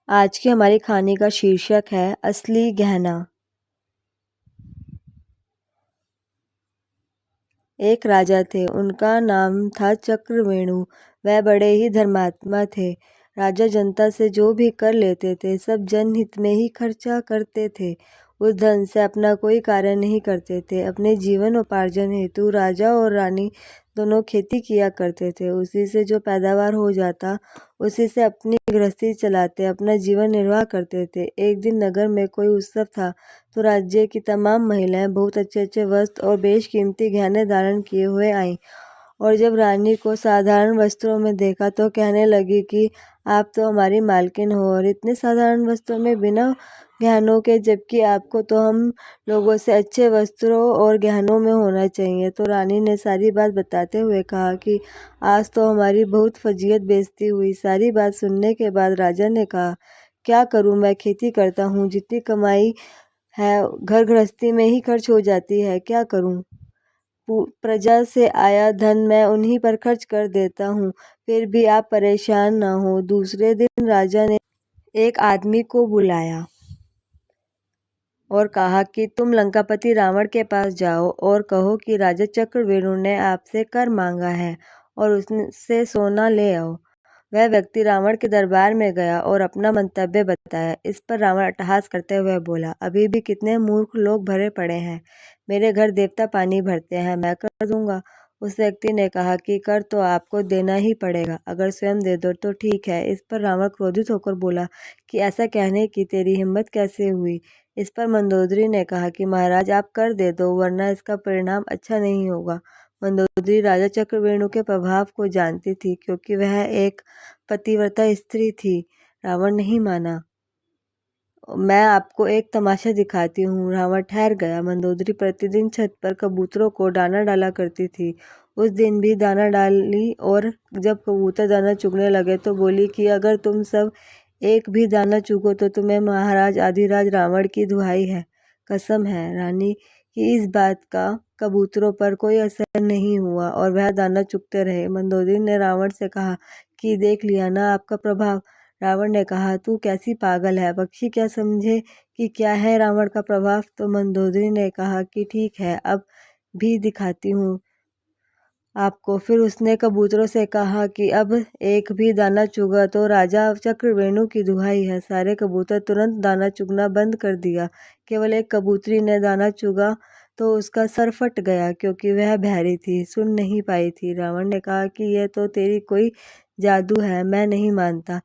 आज की हमारी कहानी का शीर्षक है असली गहना। एक राजा थे, उनका नाम था चक्रवेणु। वह बड़े ही धर्मात्मा थे। राजा जनता से जो भी कर लेते थे सब जनहित में ही खर्चा करते थे। उस धन से अपना कोई कार्य नहीं करते थे। अपने जीवन उपार्जन हेतु राजा और रानी दोनों खेती किया करते थे। उसी से जो पैदावार हो जाता उसी से अपनी गृहस्थी चलाते, अपना जीवन निर्वाह करते थे। एक दिन नगर में कोई उत्सव था तो राज्य की तमाम महिलाएं बहुत अच्छे अच्छे वस्त्र और बेशकीमती गहने धारण किए हुए आईं, और जब रानी को साधारण वस्त्रों में देखा तो कहने लगी कि आप तो हमारी मालकिन हो और इतने साधारण वस्त्रों में बिना गहनों के, जबकि आपको तो हम लोगों से अच्छे वस्त्रों और गहनों में होना चाहिए। तो रानी ने सारी बात बताते हुए कहा कि आज तो हमारी बहुत फजीहत बेइज्जती हुई। सारी बात सुनने के बाद राजा ने कहा, क्या करूं, मैं खेती करता हूं, जितनी कमाई है घर गृहस्थी में ही खर्च हो जाती है, क्या करूं। प्रजा से आया धन मैं उन्हीं पर खर्च कर देता हूँ, फिर भी आप परेशान ना हो। दूसरे दिन राजा ने एक आदमी को बुलाया और कहा कि तुम लंकापति रावण के पास जाओ और कहो कि राजा चक्रवेणु ने आपसे कर मांगा है और उससे सोना ले आओ। वह व्यक्ति रावण के दरबार में गया और अपना मंतव्य बताया। इस पर रावण अट्टहास करते हुए बोला, अभी भी कितने मूर्ख लोग भरे पड़े हैं, मेरे घर देवता पानी भरते हैं, मैं कर दूंगा। उस व्यक्ति ने कहा कि कर तो आपको देना ही पड़ेगा, अगर स्वयं दे दो तो ठीक है। इस पर रावण क्रोधित होकर बोला कि ऐसा कहने की तेरी हिम्मत कैसे हुई। इस पर मंदोदरी ने कहा कि महाराज आप कर दे दो, वरना इसका परिणाम अच्छा नहीं होगा। मंदोदरी राजा चक्रवेणु के प्रभाव को जानती थी, क्योंकि वह एक पतिव्रता स्त्री थी। रावण नहीं माना। मैं आपको एक तमाशा दिखाती हूँ। रावण ठहर गया। मंदोदरी प्रतिदिन छत पर कबूतरों को दाना डाला करती थी। उस दिन भी दाना डाली, और जब कबूतर दाना चुगने लगे तो बोली कि अगर तुम सब एक भी दाना चुगो तो तुम्हें महाराज आदिराज रावण की दुहाई है, कसम है। रानी की इस बात का कबूतरों पर कोई असर नहीं हुआ और वह दाना चुगते रहे। मंदोदरी ने रावण से कहा कि देख लिया ना आपका प्रभाव। रावण ने कहा, तू कैसी पागल है, पक्षी क्या समझे कि क्या है रावण का प्रभाव। तो मंदोदरी ने कहा कि ठीक है, अब भी दिखाती हूँ आपको। फिर उसने कबूतरों से कहा कि अब एक भी दाना चुगा तो राजा चक्रवेणु की दुहाई है। सारे कबूतर तुरंत दाना चुगना बंद कर दिया। केवल एक कबूतरी ने दाना चुगा तो उसका सर फट गया, क्योंकि वह बहरी थी, सुन नहीं पाई थी। रावण ने कहा कि यह तो तेरी कोई जादू है, मैं नहीं मानता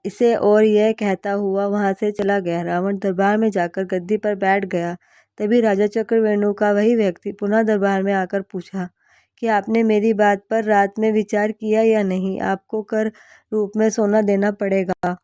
इसे, और यह कहता हुआ वहां से चला गया। रावण दरबार में जाकर गद्दी पर बैठ गया। तभी राजा चक्रवेणु का वही व्यक्ति पुनः दरबार में आकर पूछा कि आपने मेरी बात पर रात में विचार किया या नहीं, आपको कर रूप में सोना देना पड़ेगा।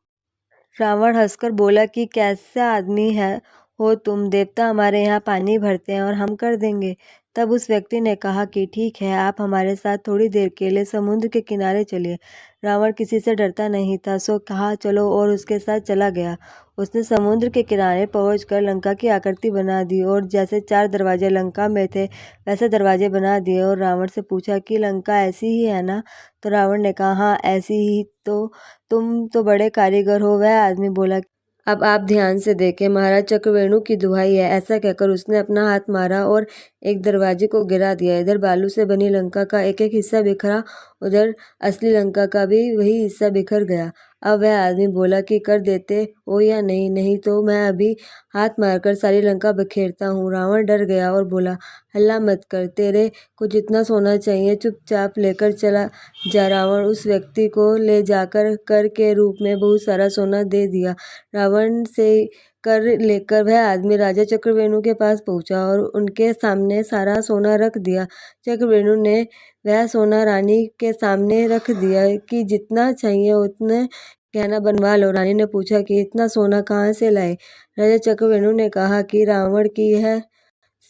रावण हंसकर बोला कि कैसा आदमी है हो तुम, देवता हमारे यहाँ पानी भरते हैं और हम कर देंगे। तब उस व्यक्ति ने कहा कि ठीक है, आप हमारे साथ थोड़ी देर के लिए समुद्र के किनारे चलिए। रावण किसी से डरता नहीं था, सो कहा चलो, और उसके साथ चला गया। उसने समुद्र के किनारे पहुंचकर लंका की आकृति बना दी, और जैसे 4 दरवाजे लंका में थे वैसे दरवाजे बना दिए, और रावण से पूछा कि लंका ऐसी ही है ना। तो रावण ने कहा, हाँ ऐसी ही। तो तुम तो बड़े कारीगर हो। वह आदमी बोला, अब आप ध्यान से देखें, महाराज चक्रवेणु की दुहाई है। ऐसा कहकर उसने अपना हाथ मारा और एक दरवाजे को गिरा दिया। इधर बालू से बनी लंका का एक एक हिस्सा बिखरा, उधर असली लंका का भी वही हिस्सा बिखर गया। अब वह आदमी बोला कि कर देते हो या नहीं, नहीं तो मैं अभी हाथ मारकर सारी लंका बिखेरता हूँ। रावण डर गया और बोला, हल्ला मत कर, तेरे को जितना सोना चाहिए चुपचाप लेकर चला जा। रावण उस व्यक्ति को ले जाकर कर के रूप में बहुत सारा सोना दे दिया। रावण से कर लेकर वह आदमी राजा चक्रवेणु के पास पहुंचा और उनके सामने सारा सोना रख दिया। चक्रवेणु ने वह सोना रानी के सामने रख दिया कि जितना चाहिए उतने गहना बनवा लो। रानी ने पूछा कि इतना सोना कहाँ से लाए। राजा चक्रवेणु ने कहा कि रावण की यह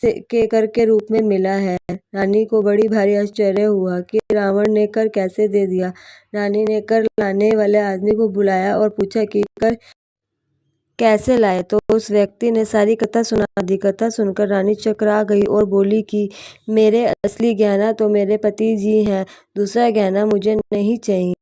के कर के रूप में मिला है। रानी को बड़ी भारी आश्चर्य हुआ कि रावण ने कर कैसे दे दिया। रानी ने कर लाने वाले आदमी को बुलाया और पूछा कि कर कैसे लाए। तो उस व्यक्ति ने सारी कथा सुना दी। कथा सुनकर रानी चकरा गई और बोली कि मेरे असली गहना तो मेरे पति जी हैं, दूसरा गहना मुझे नहीं चाहिए।